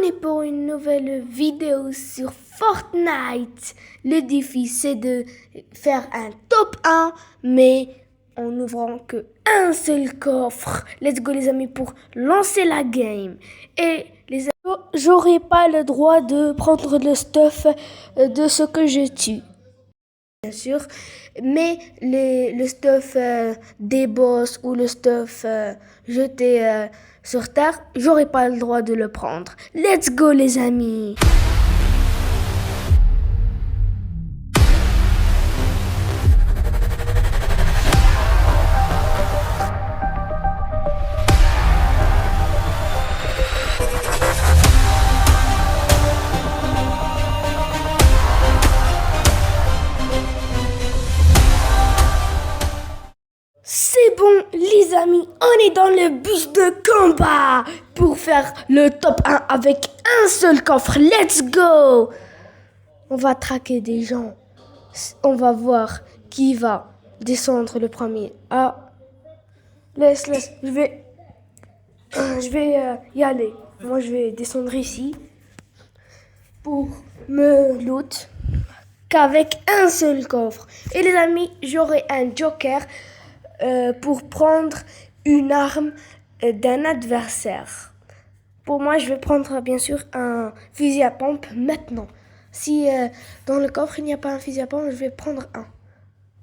est pour une nouvelle vidéo sur Fortnite. Le défi c'est de faire un top 1 mais en n'ouvrant que un seul coffre. Let's go les amis pour lancer la game. Et les amis, j'aurai pas le droit de prendre le stuff de ce que je tue. Bien sûr, mais le stuff des boss ou le stuff jeté sur terre, j'aurai pas le droit de le prendre. Let's go les amis! C'est bon, les amis, on est dans le bus de combat pour faire le top 1 avec un seul coffre. Let's go! On va traquer des gens. On va voir qui va descendre le premier. Ah, laisse, je vais y aller. Moi, je vais descendre ici pour me loot qu'avec un seul coffre. Et les amis, j'aurai un joker pour prendre une arme d'un adversaire. Pour moi, je vais prendre bien sûr un fusil à pompe maintenant. Si dans le coffre il n'y a pas un fusil à pompe, je vais prendre un.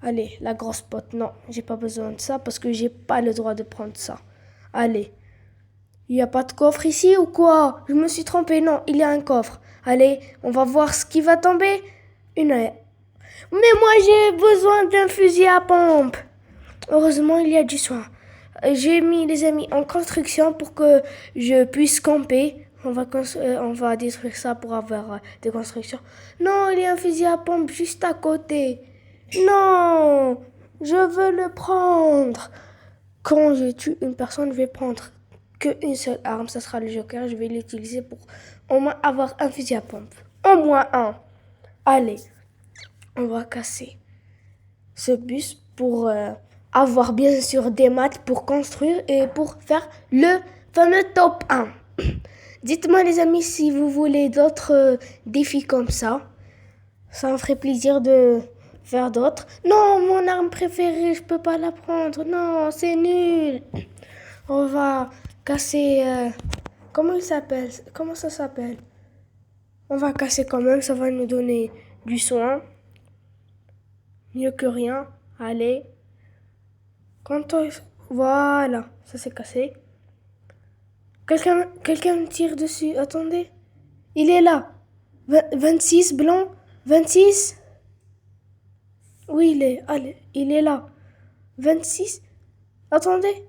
Allez, la grosse pote. Non, j'ai pas besoin de ça parce que j'ai pas le droit de prendre ça. Allez. Il n'y a pas de coffre ici ou quoi? Je me suis trompée. Non, il y a un coffre. Allez, on va voir ce qui va tomber. Une haie. Mais moi, j'ai besoin d'un fusil à pompe. Heureusement, il y a du soin. J'ai mis les amis en construction pour que je puisse camper. On va détruire ça pour avoir des constructions. Non, il y a un fusil à pompe juste à côté. Non, je veux le prendre. Quand je tue une personne, je vais prendre qu'une seule arme. Ça sera le joker. Je vais l'utiliser pour au moins avoir un fusil à pompe. Au moins un. Allez, on va casser ce bus pour avoir bien sûr des maths pour construire et pour faire le fameux top 1. Dites-moi les amis si vous voulez d'autres défis comme ça. Ça me ferait plaisir de faire d'autres. Non, mon arme préférée, je peux pas la prendre. Non, c'est nul. On va casser... comment ça s'appelle? On va casser quand même, ça va nous donner du soin. Mieux que rien. Allez. Voilà, ça s'est cassé. Quelqu'un me tire dessus. Attendez. Il est là. 26 blanc. 26. Oui, il est là. 26. Attendez.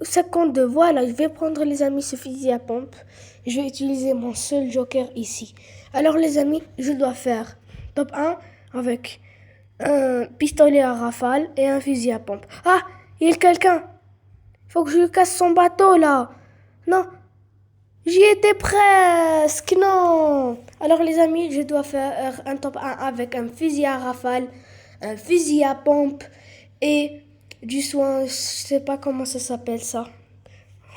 52. Voilà, je vais prendre les amis ce fusil à pompe. Je vais utiliser mon seul joker ici. Alors les amis, je dois faire top 1 avec un pistolet à rafale et un fusil à pompe. Ah, il y a quelqu'un. Faut que je lui casse son bateau là. Non, j'y étais presque. Non. Alors les amis, je dois faire un top 1 avec un fusil à rafale, un fusil à pompe et du soin. Je sais pas comment ça s'appelle ça.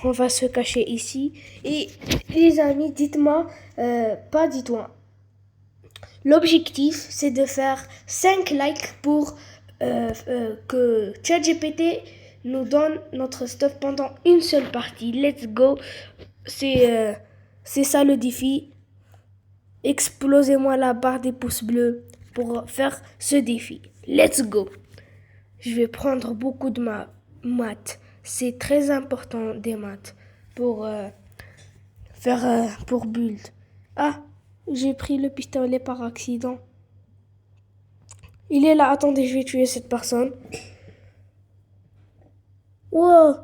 On va se cacher ici. Et les amis, dites-moi. L'objectif, c'est de faire 5 likes pour que ChatGPT nous donne notre stuff pendant une seule partie. Let's go. C'est ça le défi. Explosez-moi la barre des pouces bleus pour faire ce défi. Let's go. Je vais prendre beaucoup de maths. C'est très important des maths pour pour build. Ah, j'ai pris le pistolet par accident. Il est là. Attendez, je vais tuer cette personne. Wow,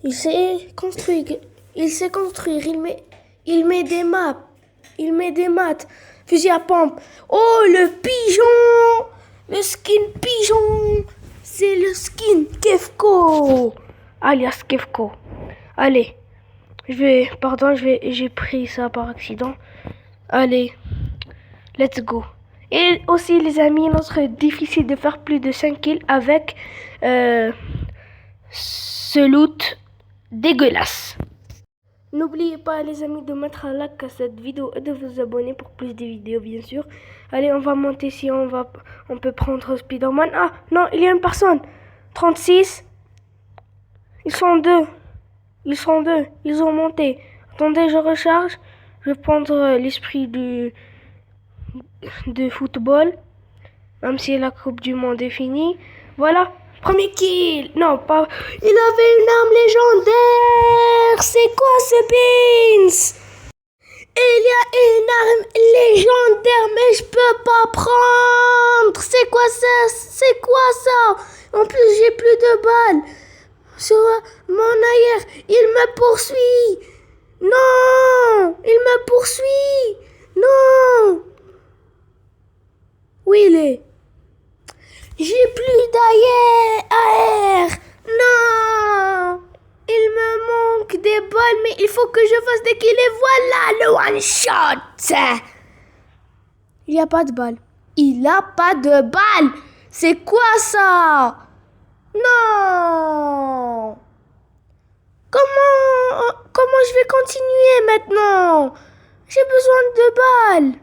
il sait construire. Il met des maps. Il met des maths. Fusil à pompe. Oh, le pigeon. Le skin pigeon. C'est le skin Kefko. Alias Kefko. Allez. J'ai pris ça par accident. Allez. Let's go. Et aussi, les amis, notre défi, c'est de faire plus de 5 kills avec ce loot dégueulasse. N'oubliez pas les amis de mettre un like à cette vidéo et de vous abonner pour plus de vidéos bien sûr. Allez, on va monter ici, on peut prendre Spider-Man. Ah non, il y a une personne. 36. Ils sont deux. Ils ont monté. Attendez, je recharge. Je vais prendre l'esprit de football. Même si la Coupe du Monde est finie. Voilà. Premier kill. Non, pas. Il avait une arme légendaire. C'est quoi ce Beans? Il y a une arme légendaire, mais je peux pas prendre. C'est quoi ça? C'est quoi ça? En plus, j'ai plus de balles. Sur mon arrière, il me poursuit. Non, il me poursuit. Non. Où il est? J'ai plus d'AR. Non. Il me manque des balles, mais il faut que je fasse des kills. Et voilà le one shot. Il n'y a pas de balles. Il n'a pas de balles. C'est quoi ça? Non. Comment je vais continuer maintenant? J'ai besoin de balles.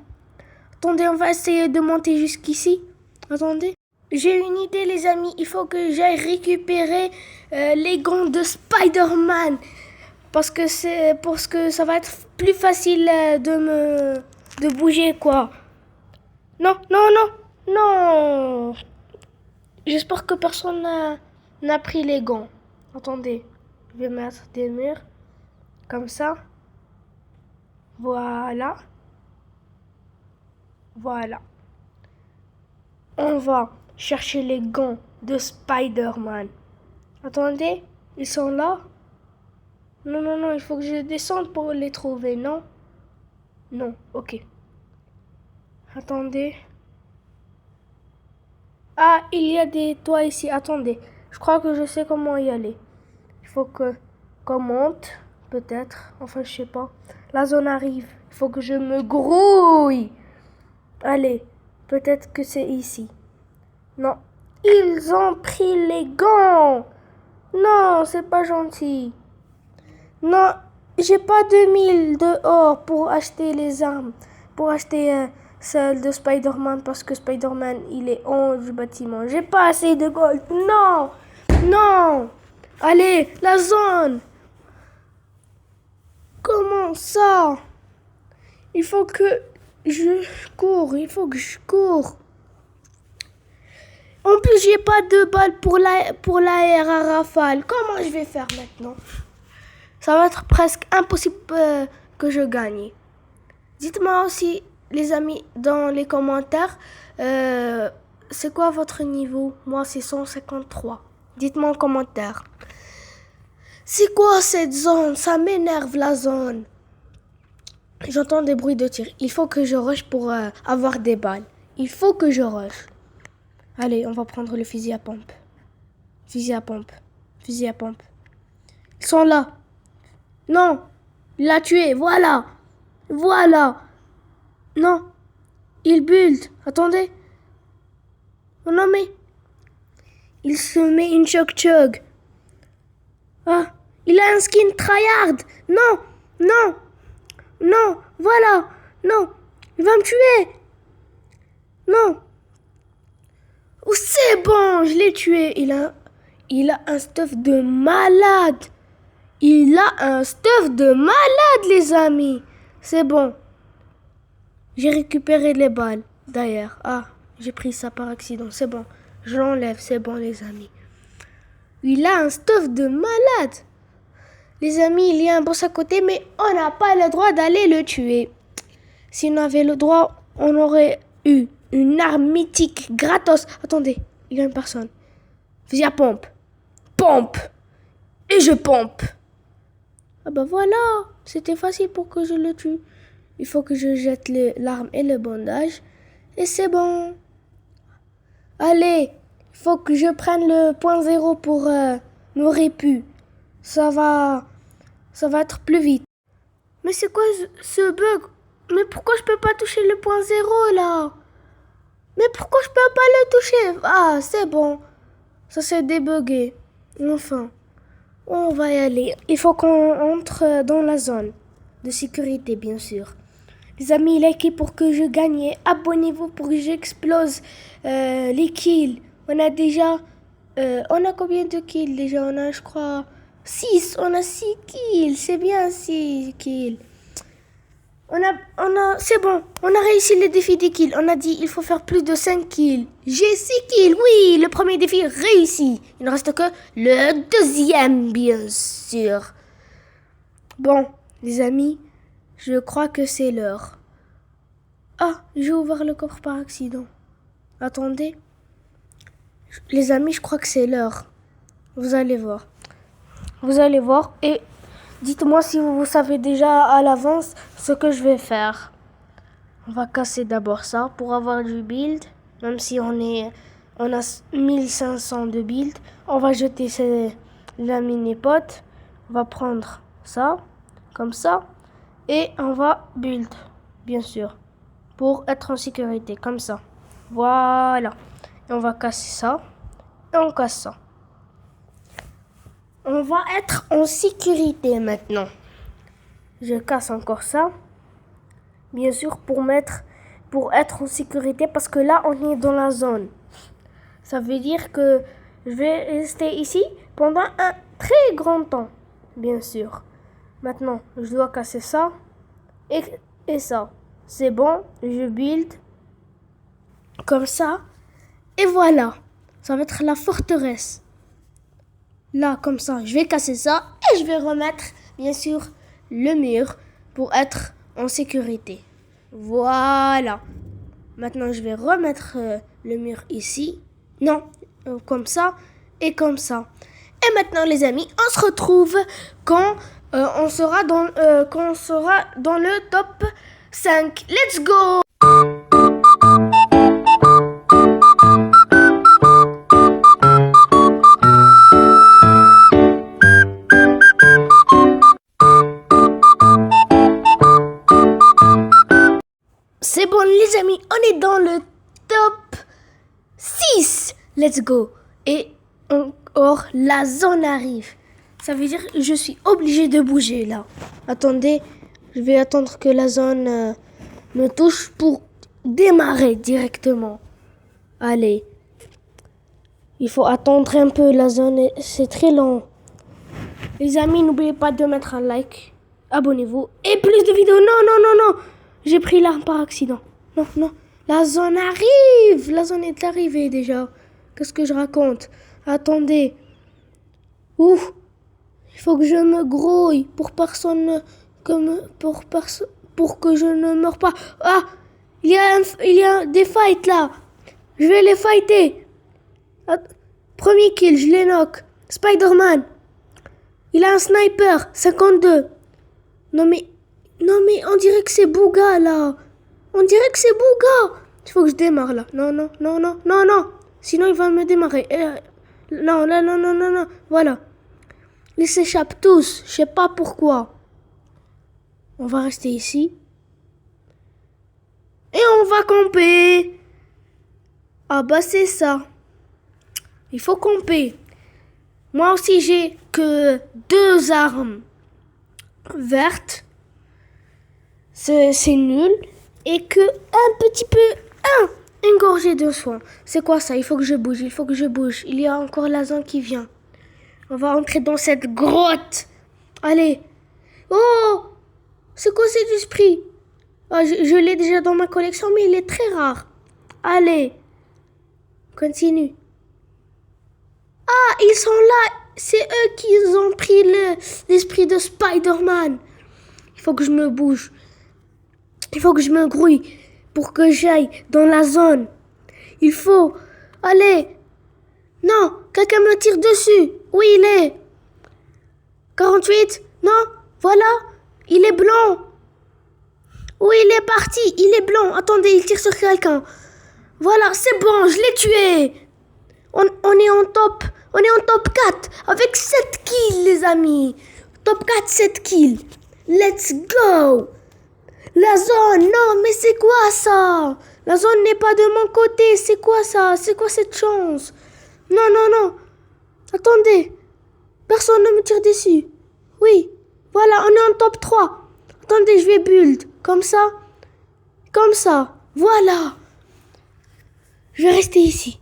Attendez, on va essayer de monter jusqu'ici. Attendez. J'ai une idée les amis. Il faut que j'aille récupérer les gants de Spider-Man. Parce que ça va être plus facile de bouger quoi. Non. J'espère que personne n'a pris les gants. Attendez, je vais mettre des murs comme ça. Voilà. On va chercher les gants de Spider-Man. Attendez, ils sont là? Non, il faut que je descende pour les trouver, non? Non, ok. Attendez. Ah, il y a des toits ici. Attendez, je crois que je sais comment y aller. Il faut qu'on monte, peut-être. Enfin, je sais pas. La zone arrive. Il faut que je me grouille. Allez, peut-être que c'est ici. Non, ils ont pris les gants. Non, c'est pas gentil. Non, j'ai pas 2000 dehors pour acheter les armes. Pour acheter celle de Spider-Man parce que Spider-Man, il est en haut du bâtiment. J'ai pas assez de gold. Non. Allez, la zone. Comment ça? Il faut que je cours. En plus, j'ai pas de balles pour l'air à rafale. Comment je vais faire maintenant? Ça va être presque impossible que je gagne. Dites-moi aussi, les amis, dans les commentaires, c'est quoi votre niveau? Moi, c'est 153. Dites-moi en commentaire. C'est quoi cette zone? Ça m'énerve la zone. J'entends des bruits de tir. Il faut que je rush pour avoir des balles. Il faut que je rush. Allez, on va prendre le fusil à pompe. Fusil à pompe. Ils sont là. Non, il l'a tué. Voilà. Non, il build. Attendez. Oh non mais, il se met une chug. Ah, il a un skin tryhard. Non, voilà. Non, il va me tuer. Non. Oh, c'est bon, je l'ai tué. Il a un stuff de malade. Les amis. C'est bon. J'ai récupéré les balles, d'ailleurs. Ah, j'ai pris ça par accident. C'est bon. Je l'enlève. C'est bon, les amis. Il a un stuff de malade. Les amis, il y a un boss à côté, mais on n'a pas le droit d'aller le tuer. Si on avait le droit, on aurait eu une arme mythique, gratos. Attendez, il y a une personne. Fusil à pompe. Et je pompe. Ah bah voilà, c'était facile pour que je le tue. Il faut que je jette l'arme et le bandage. Et c'est bon. Allez, il faut que je prenne le point 0 pour me répu. Ça va être plus vite. Mais c'est quoi ce bug? Mais pourquoi je peux pas toucher le point 0 là? Mais pourquoi je peux pas le toucher? Ah, c'est bon. Ça s'est débugué. Enfin. On va y aller. Il faut qu'on entre dans la zone de sécurité, bien sûr. Les amis, likez pour que je gagne. Abonnez-vous pour que j'explose les kills. On a déjà... on a combien de kills déjà? On a, je crois, 6. On a 6 kills. C'est bien 6 kills. C'est bon. On a réussi le défi des kills. On a dit il faut faire plus de 5 kills. J'ai 6 kills. Oui, le premier défi réussi. Il ne reste que le deuxième, bien sûr. Bon, les amis, je crois que c'est l'heure. Ah, j'ai ouvert le coffre par accident. Attendez. Les amis, je crois que c'est l'heure. Vous allez voir. Vous allez voir et dites-moi si vous savez déjà à l'avance ce que je vais faire. On va casser d'abord ça pour avoir du build. Même si on a 1500 de build. On va jeter la mini-pot. On va prendre ça, comme ça. Et on va build, bien sûr. Pour être en sécurité, comme ça. Voilà. Et on va casser ça. Et on casse ça. On va être en sécurité maintenant. Je casse encore ça. Bien sûr, pour être en sécurité, parce que là, on est dans la zone. Ça veut dire que je vais rester ici pendant un très grand temps, bien sûr. Maintenant, je dois casser ça et ça. C'est bon, je build comme ça. Et voilà, ça va être la forteresse. Là, comme ça, je vais casser ça et je vais remettre, bien sûr, le mur pour être en sécurité. Voilà. Maintenant, je vais remettre le mur ici. Non, comme ça et comme ça. Et maintenant, les amis, on se retrouve quand on sera dans le top 5. Let's go! C'est bon les amis, on est dans le top 6. Let's go. Et encore la zone arrive. Ça veut dire que je suis obligé de bouger là. Attendez, je vais attendre que la zone me touche pour démarrer directement. Allez. Il faut attendre un peu, la zone c'est très long. Les amis, n'oubliez pas de mettre un like. Abonnez-vous. Et plus de vidéos. Non. J'ai pris l'arme par accident. Non. La zone arrive. La zone est arrivée déjà. Qu'est-ce que je raconte? Attendez. Ouf. Il faut que je me grouille pour que je ne meure pas. Ah, il y a des fights là. Je vais les fighter. Premier kill, je les knock. Spider-Man. Il a un sniper, 52. Non mais on dirait que c'est Bouga là. On dirait que c'est Bouga. Il faut que je démarre là. Non. Sinon il va me démarrer. Non. Voilà. Ils s'échappent tous. Je sais pas pourquoi. On va rester ici. Et on va camper. Ah bah c'est ça. Il faut camper. Moi aussi j'ai que 2 armes vertes. C'est nul. Et que un petit peu, une gorgée de soin. C'est quoi ça? Il faut que je bouge. Il y a encore la zone qui vient. On va entrer dans cette grotte. Allez. Oh! C'est quoi cet esprit? Oh, je l'ai déjà dans ma collection, mais il est très rare. Allez. Continue. Ah, ils sont là. C'est eux qui ont pris l'esprit de Spider-Man. Il faut que je me bouge. Il faut que je me grouille pour que j'aille dans la zone. Il faut. Allez. Non, quelqu'un me tire dessus. Où il est? 48? Non, voilà. Il est blanc. Où il est parti? Il est blanc. Attendez, il tire sur quelqu'un. Voilà, c'est bon, je l'ai tué. On est en top 4 avec 7 kills, les amis. Top 4, 7 kills. Let's go. La zone, non, mais c'est quoi ça? La zone n'est pas de mon côté. C'est quoi ça? C'est quoi cette chance? Non. Attendez. Personne ne me tire dessus. Oui, voilà, on est en top 3. Attendez, je vais build. Comme ça. Comme ça. Voilà. Je vais rester ici.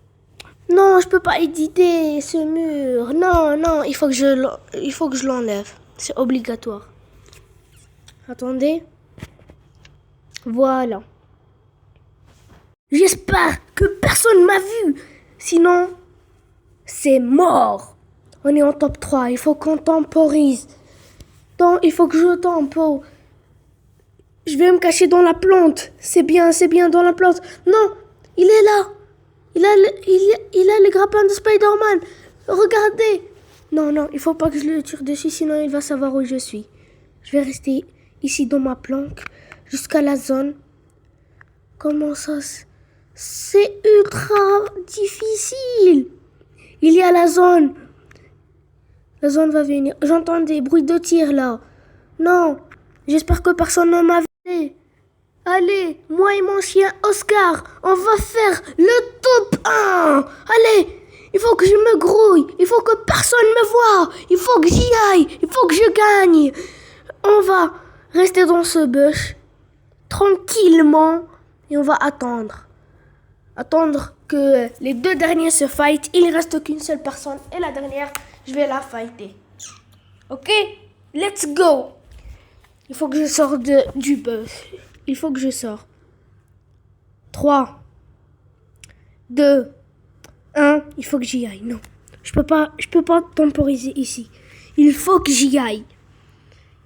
Non, je peux pas éditer ce mur. Non, non, il faut que je l'enlève. C'est obligatoire. Attendez. Voilà. J'espère que personne m'a vu. Sinon, c'est mort. On est en top 3. Il faut qu'on temporise. Donc, il faut que je tempo. Je vais me cacher dans la plante. C'est bien dans la plante. Non, il est là. Il a les grappins de Spider-Man. Regardez. Non, non, il faut pas que je le tire dessus, sinon il va savoir où je suis. Je vais rester ici dans ma planque jusqu'à la zone. Comment ça? C'est ultra difficile. Il y a la zone. La zone va venir. J'entends des bruits de tir là. Non, j'espère que personne ne m'a vu. Allez, moi et mon chien Oscar, on va faire le top 1. Allez, il faut que je me grouille. Il faut que personne me voie. Il faut que j'y aille. Il faut que je gagne. On va rester dans ce bush tranquillement et on va attendre. Attendre que les 2 derniers se fight. Il ne reste qu'une seule personne et la dernière, je vais la fighter. Ok? Let's go. Il faut que je sorte du bush. Il faut que je sorte. 3, 2, 1. Il faut que j'y aille. Non, je peux pas temporiser ici. Il faut que j'y aille.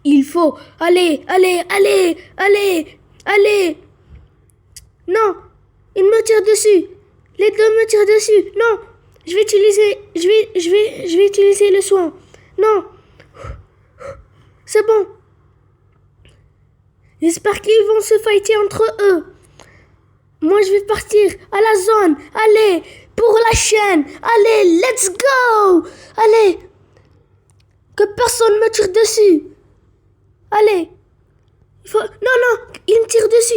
Il faut. Allez. Non, il me tire dessus. Les 2 me tirent dessus. Non, je vais utiliser le soin. Non, c'est bon. J'espère qu'ils vont se fighter entre eux. Moi, je vais partir à la zone. Allez, pour la chaîne. Allez, let's go. Allez. Que personne me tire dessus. Allez. Non, il me tire dessus.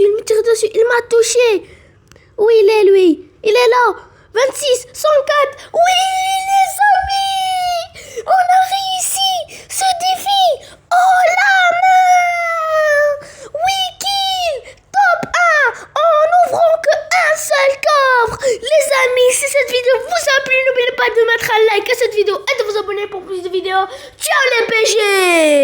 Il m'a touché. Où il est, lui? Il est là. 26, 104. Oui, les amis. On a réussi ce défi. Oh la main. Oui, kill. Top 1. En n'ouvrant qu'un seul coffre. Les amis, si cette vidéo vous a plu, n'oubliez pas de mettre un like à cette vidéo et de vous abonner pour plus de vidéos. Ciao les PG.